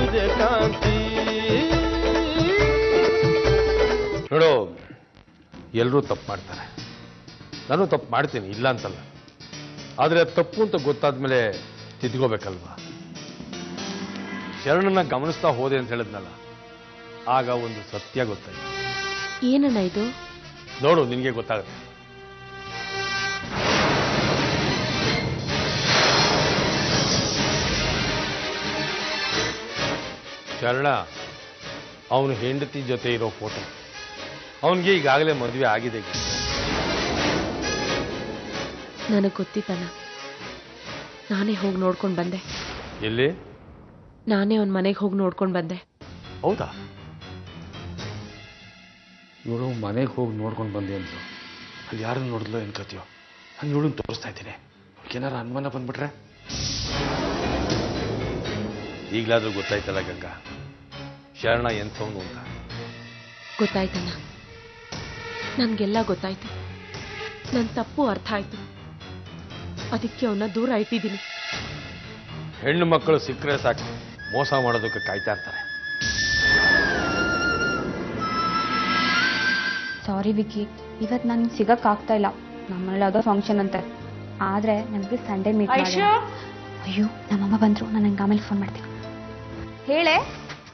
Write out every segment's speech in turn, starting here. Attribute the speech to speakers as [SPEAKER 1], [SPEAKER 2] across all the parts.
[SPEAKER 1] ಸೂರ್ಯಕಾಂತಿ. ನೋಡು, ಎಲ್ಲರೂ ತಪ್ಪು ಮಾಡ್ತಾರೆ, ನಾನು ತಪ್ಪು ಮಾಡ್ತೀನಿ, ಇಲ್ಲ ಅಂತಲ್ಲ. ಆದರೆ ತಪ್ಪು ಅಂತ ಗೊತ್ತಾದ್ಮೇಲೆ ತಿದ್ಕೋಬೇಕಲ್ವಾ? ಶರಣನ್ನ ಗಮನಿಸ್ತಾ ಹೋದೆ ಅಂತ ಹೇಳಿದ್ನಲ್ಲ, ಆಗ ಒಂದು ಸತ್ಯ ಗೊತ್ತಾಯ್ತು.
[SPEAKER 2] ಏನಣ್ಣ ಇದು?
[SPEAKER 1] ನೋಡು, ನಿನಗೆ ಗೊತ್ತಾಗುತ್ತೆ. ಶರಣ ಅವನು ಹೆಂಡತಿ ಜೊತೆ ಇರೋ ಫೋಟೋ. ಅವನಿಗೆ ಈಗಾಗಲೇ ಮದುವೆ ಆಗಿದೆ.
[SPEAKER 2] ನನಗೆ ಗೊತ್ತಿತ್ತಣ್ಣ, ನಾನೇ ಹೋಗಿ ನೋಡ್ಕೊಂಡು ಬಂದೆ.
[SPEAKER 1] ಎಲ್ಲಿ?
[SPEAKER 2] ನಾನೇ ಅವನ ಮನೆಗೆ ಹೋಗಿ ನೋಡ್ಕೊಂಡು ಬಂದೆ.
[SPEAKER 1] ಹೌದಾ? ಇವಳು ಮನೆಗೆ ಹೋಗಿ ನೋಡ್ಕೊಂಡು ಬಂದೆ ಅಂತ ಅಲ್ಲಿ ಯಾರನ್ನು ನೋಡಿದ್ಲೋ ಅನ್ಕೋತೀಯೋ? ಹಂಗೆ ಇವಳನ್ನ ತೋರಿಸ್ತಾ ಇದ್ದೀನಿ. ಏನಾರ ಅನುಮಾನ ಬಂದ್ಬಿಟ್ರೆ? ಈಗಲಾದ್ರೂ ಗೊತ್ತಾಯ್ತಲ್ಲ ಗಂಗಾ, ಶರಣ ಎಂಥವನು ಅಂತ.
[SPEAKER 2] ಗೊತ್ತಾಯ್ತಣ್ಣ, ನನ್ಗೆಲ್ಲ ಗೊತ್ತಾಯ್ತು. ನನ್ನ ತಪ್ಪು ಅರ್ಥ ಆಯ್ತು, ಅದಕ್ಕೆ ಅವನ್ನ ದೂರ ಇಟ್ಟಿದ್ದೀನಿ.
[SPEAKER 1] ಹೆಣ್ಣು ಮಕ್ಕಳು ಸಿಕ್ಕರೆ ಸಾಕು ಮೋಸ ಮಾಡೋದಕ್ಕೆ ಕಾಯ್ತಾ ಇರ್ತಾರೆ.
[SPEAKER 3] ಸಾರಿ ವಿಕಿ, ಇವತ್ತು ನನಗೆ ಸಿಗಕ್ಕಾಗ್ತಾ ಇಲ್ಲ. ನಮ್ಮನೇಲಿ ಯಾವುದೋ ಫಂಕ್ಷನ್ ಅಂತೆ, ಆದರೆ ನಮಗೆ ಸಂಡೇ ಮೀಟ್ ಮಾಡಿ. ಅಯ್ಯೋ, ನಮ್ಮಮ್ಮ ಬಂದರು, ನಾನು ನಂಗೆ ಆಮೇಲೆ ಫೋನ್ ಮಾಡ್ತೀನಿ. ಹೇಳೆ?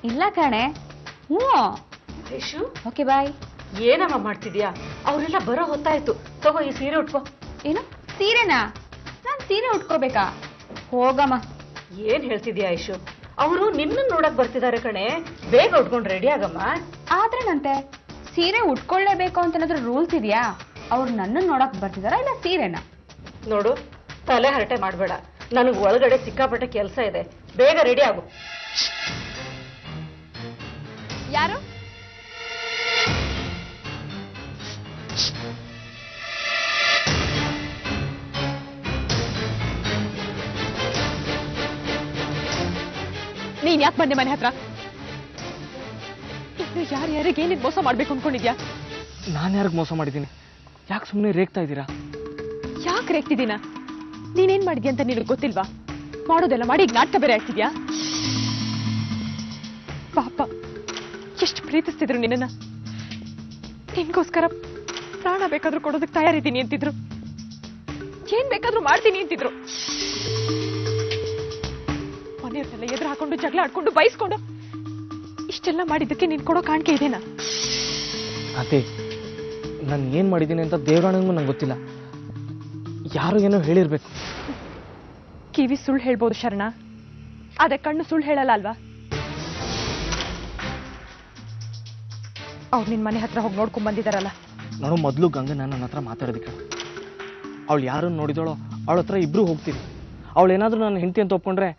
[SPEAKER 3] ಇಲ್ಲ ಕಣೆ. ಹ್ಞೂ ಓಕೆ ಬಾಯ್.
[SPEAKER 2] ಏನಮ್ಮ ಮಾಡ್ತಿದ್ಯಾ? ಅವರೆಲ್ಲ ಬರೋ ಹೊತ್ತಾಯ್ತು. ತಗೋ ಈ ಸೀರೆ ಉಟ್ಕೋ.
[SPEAKER 3] ಏನು ಸೀರೆನಾ? ನಾನು ಸೀರೆ ಉಟ್ಕೋಬೇಕಾ? ಹೋಗಮ್ಮ.
[SPEAKER 2] ಏನ್ ಹೇಳ್ತಿದ್ಯಾ ಐಶು? ಅವರು ನಿನ್ನ ನೋಡಕ್ ಬರ್ತಿದ್ದಾರೆ ಕಣೆ, ಬೇಗ ಉಟ್ಕೊಂಡು ರೆಡಿ ಆಗಮ್ಮ.
[SPEAKER 3] ಆದ್ರೇನಂತೆ, ಸೀರೆ ಉಟ್ಕೊಳ್ಳೇಬೇಕು ಅಂತ ಏನಾದ್ರೂ ರೂಲ್ಸ್ ಇದೆಯಾ? ಅವ್ರು ನನ್ನನ್ನು ನೋಡಕ್ ಬರ್ತಿದಾರ ಇಲ್ಲ ಸೀರೆನಾ?
[SPEAKER 2] ನೋಡು, ತಲೆ ಹರಟೆ ಮಾಡ್ಬೇಡ. ನನಗೆ ಒಳಗಡೆ ಸಿಕ್ಕಾಪಟ್ಟೆ ಕೆಲಸ ಇದೆ, ಬೇಗ ರೆಡಿ ಆಗು.
[SPEAKER 3] ಯಾರು?
[SPEAKER 2] ನೀನ್ ಯಾಕೆ ಬಂದೆ ಮನೆ ಹತ್ರ? ಇನ್ನು ಯಾರ್ಯಾರಿಗೆ ಏನೇನು ಮೋಸ ಮಾಡ್ಬೇಕು ಅನ್ಕೊಂಡಿದ್ಯಾ?
[SPEAKER 4] ನಾನು ಯಾರಿಗೆ ಮೋಸ ಮಾಡಿದ್ದೀನಿ? ಯಾಕೆ ಸುಮ್ಮನೆ ರೇಗ್ತಾ ಇದ್ದೀರಾ?
[SPEAKER 2] ಯಾಕೆ ರೇಗ್ತಿದ್ದೀನ? ನೀನೇನ್ ಮಾಡಿದ್ಯಾ ಅಂತ ನಿನಗೆ ಗೊತ್ತಿಲ್ವಾ? ಮಾಡೋದೆಲ್ಲ ಮಾಡಿ ಈಗ ನಾಟಕ ಬೇರೆ ಆಗ್ತಿದ್ಯಾ? ಪಾಪ, ಎಷ್ಟು ಪ್ರೀತಿಸ್ತಿದ್ರು ನಿನ್ನ. ನಿನ್ಗೋಸ್ಕರ ಪ್ರಾಣ ಬೇಕಾದ್ರೂ ಕೊಡೋದಕ್ಕೆ ತಯಾರಿದ್ದೀನಿ ಅಂತಿದ್ರು, ಏನ್ ಬೇಕಾದ್ರೂ ಮಾಡ್ತೀನಿ ಅಂತಿದ್ರು. ಮನೆಯವ್ರನ್ನೆಲ್ಲ ಎದುರು ಹಾಕೊಂಡು ಜಗಳ ಆಡ್ಕೊಂಡು ಬಯಸ್ಕೊಂಡು ಇಷ್ಟೆಲ್ಲ ಮಾಡಿದ್ದಕ್ಕೆ ನೀನ್ ಕೊಡೋ ಕಾಣಿಕೆ ಇದೆನಾ?
[SPEAKER 4] ಅದೇ, ನಾನು ಏನು ಮಾಡಿದ್ದೀನಿ ಅಂತ ದೇವರಾಣಂಗೂ ನಂಗೆ ಗೊತ್ತಿಲ್ಲ. ಯಾರು ಏನೋ ಹೇಳಿರ್ಬೇಕು.
[SPEAKER 2] ಕಿವಿ ಸುಳ್ಳು ಹೇಳ್ಬೋದು ಶರಣ, ಆದ್ರೆ ಕಣ್ಣು ಸುಳ್ಳು ಹೇಳಲ್ಲ ಅಲ್ವಾ? ಅವ್ರು ನಿನ್ ಮನೆ ಹತ್ರ ಹೋಗಿ ನೋಡ್ಕೊಂಡ್ ಬಂದಿದಾರಲ್ಲ.
[SPEAKER 4] ನಾನು ಮೊದಲು ಗಂಗಾ ನನ್ನ ಹತ್ರ ಮಾತಾಡೋದಕ್ಕೆ, ಅವಳು ಯಾರನ್ನು ನೋಡಿದಳೋ ಅವಳ ಹತ್ರ ಇಬ್ರು ಹೋಗ್ತೀನಿ. ಅವಳು ಏನಾದರೂ ನನ್ನ ಹೆಂಡತಿ ಅಂತ ಒಪ್ಕೊಂಡ್ರೆ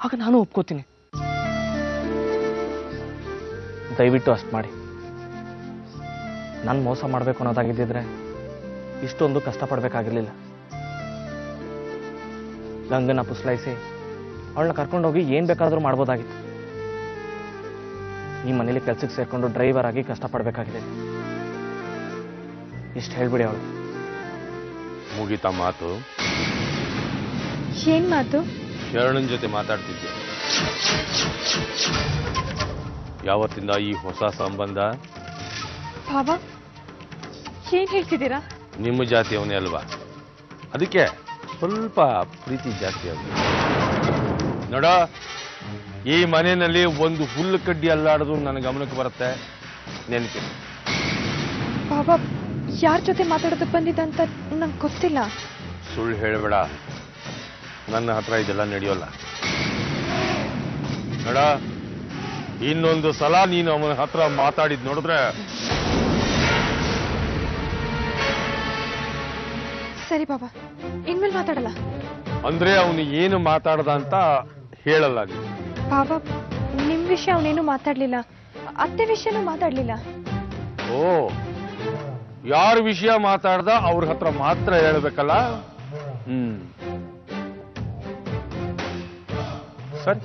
[SPEAKER 4] ಆಗ ನಾನು ಒಪ್ಕೋತೀನಿ. ದಯವಿಟ್ಟು ಅಷ್ಟು ಮಾಡಿ. ನಾನು ಮೋಸ ಮಾಡಬೇಕು ಅನ್ನೋದಾಗಿದ್ದಿದ್ರೆ ಇಷ್ಟೊಂದು ಕಷ್ಟಪಡಬೇಕಾಗಿರ್ಲಿಲ್ಲ. ಗಂಗನ ಪುಸ್ಲಾಯಿಸಿ ಅವಳನ್ನ ಕರ್ಕೊಂಡೋಗಿ ಏನು ಬೇಕಾದರೂ ಮಾಡ್ಬೋದಾಗಿತ್ತು. ಈ ಮನೇಲಿ ಕೆಲ್ಸಕ್ಕೆ ಸೇರ್ಕೊಂಡು ಡ್ರೈವರ್ ಆಗಿ ಕಷ್ಟಪಡಬೇಕಾಗಿದೆ. ಇಷ್ಟು ಹೇಳ್ಬಿಡಿ ಅವಳು.
[SPEAKER 1] ಮುಗಿತಾ ಮಾತು?
[SPEAKER 2] ಏನ್ ಮಾತು?
[SPEAKER 1] ಶರಣನ್ ಜೊತೆ ಮಾತಾಡ್ತಿದ್ದೆ. ಯಾವತ್ತಿಂದ ಈ ಹೊಸ ಸಂಬಂಧ?
[SPEAKER 2] ಭಾವ, ಏನ್ ಹೇಳ್ತಿದ್ದೀರಾ?
[SPEAKER 1] ನಿಮ್ಮ ಜಾತಿಯವನೇ ಅಲ್ವಾ, ಅದಕ್ಕೆ ಸ್ವಲ್ಪ ಪ್ರೀತಿ ಜಾಸ್ತಿ ಆಗುತ್ತೆ. ನೋಡ, ಈ ಮನೆಯಲ್ಲಿ ಒಂದು ಹುಲ್ಲು ಕಡ್ಡಿ ಅಲ್ಲಾಡೋದು ನನ್ನ ಗಮನಕ್ಕೆ ಬರುತ್ತೆ, ನೆನಪಿದೆ.
[SPEAKER 2] ಬಾಬಾ, ಯಾರ ಜೊತೆ ಮಾತಾಡೋದಕ್ಕೆ ಬಂದಿದ್ದ ಅಂತ ನಂಗೆ ಗೊತ್ತಿಲ್ಲ.
[SPEAKER 1] ಸುಳ್ಳು ಹೇಳಬೇಡ, ನನ್ನ ಹತ್ರ ಇದೆಲ್ಲ ನಡೆಯೋಲ್ಲ. ನೋಡ, ಇನ್ನೊಂದು ಸಲ ನೀನು ಅವನ ಹತ್ರ ಮಾತಾಡಿದ್ ನೋಡಿದ್ರೆ.
[SPEAKER 2] ಸರಿ ಬಾಬಾ, ಇನ್ಮೇಲೆ ಮಾತಾಡಲ್ಲ.
[SPEAKER 1] ಅಂದ್ರೆ ಅವನು ಏನು ಮಾತಾಡದ ಅಂತ ಹೇಳಲ್ಲ ನೀನು.
[SPEAKER 2] ಬಾಬಾ, ನಿಮ್ ವಿಷಯ ಅವನೇನು ಮಾತಾಡ್ಲಿಲ್ಲ, ಅತ್ತೆ ವಿಷಯನೂ ಮಾತಾಡ್ಲಿಲ್ಲ.
[SPEAKER 1] ಓ, ಯಾರ ವಿಷಯ ಮಾತಾಡ್ದ ಅವ್ರ ಹತ್ರ ಮಾತ್ರ ಹೇಳ್ಬೇಕಲ್ಲ. ಸರಿ.